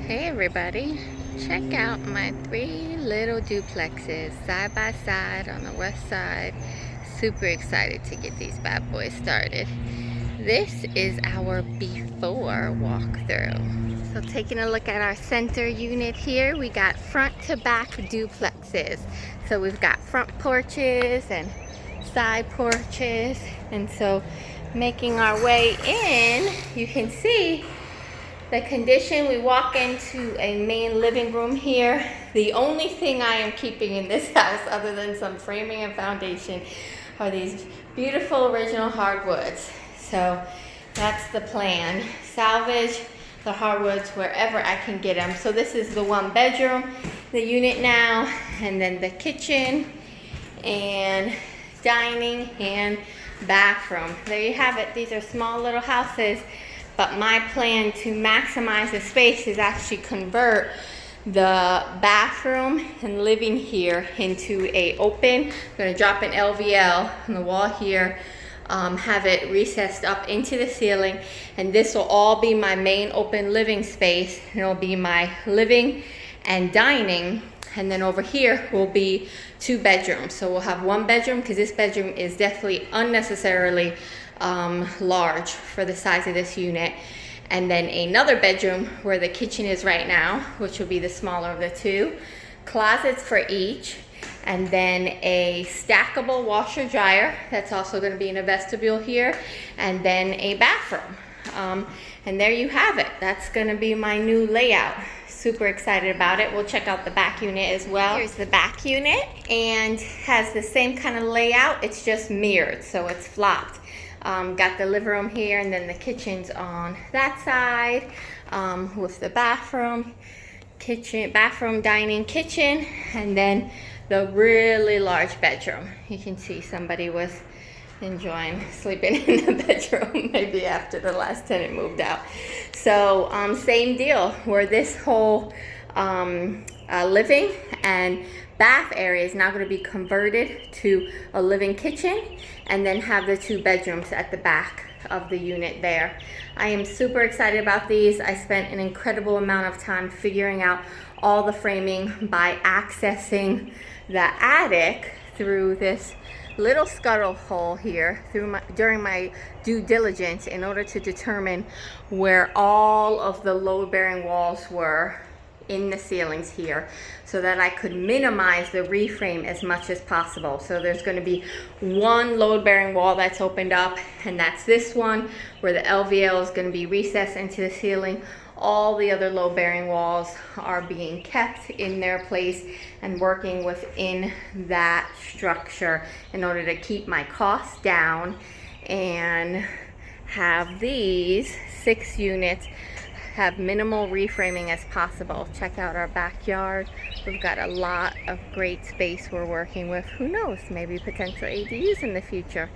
Hey everybody, check out my 3 little duplexes side by side on the west side. Super excited to get these bad boys started. This is our before walkthrough. So taking a look at our center unit here, we got front to back duplexes. So we've got front porches and side porches, and so making our way in, you can see the condition. We walk into a main living room here. The only thing I am keeping in this house, other than some framing and foundation, are these beautiful original hardwoods. So that's the plan. Salvage the hardwoods wherever I can get them. So this is the 1 bedroom, the unit now, and then the kitchen and dining and bathroom. There you have it. These are small little houses. But my plan to maximize the space is actually convert the bathroom and living here into a open. I'm gonna drop an LVL on the wall here, have it recessed up into the ceiling, and this will all be my main open living space. It'll be my living and dining, and then over here will be 2 bedrooms. So we'll have 1 bedroom, because this bedroom is definitely unnecessarily large for the size of this unit, and then another bedroom where the kitchen is right now, which will be the smaller of the 2, closets for each, and then a stackable washer dryer that's also going to be in a vestibule here, and then a bathroom. And there you have it. That's going to be my new layout. Super excited about it. We'll check out the back unit as well. Here's the back unit, and has the same kind of layout. It's just mirrored, so it's flopped. Got the living room here, and then the kitchen's on that side, with the bathroom, dining, kitchen, and then the really large bedroom. You can see somebody was enjoying sleeping in the bedroom maybe after the last tenant moved out. So same deal, where this whole living and bath area is now going to be converted to a living kitchen, and then have the 2 bedrooms at the back of the unit there. I am super excited about these. I spent an incredible amount of time figuring out all the framing by accessing the attic through this little scuttle hole here during my due diligence, in order to determine where all of the load-bearing walls were in the ceilings here, so that I could minimize the reframe as much as possible. So there's going to be 1 load-bearing wall that's opened up, and that's this one, where the LVL is going to be recessed into the ceiling. All the other load-bearing walls are being kept in their place and working within that structure in order to keep my costs down and have these 6 units have minimal reframing as possible. Check out our backyard. We've got a lot of great space we're working with. Who knows, maybe potential ADUs in the future.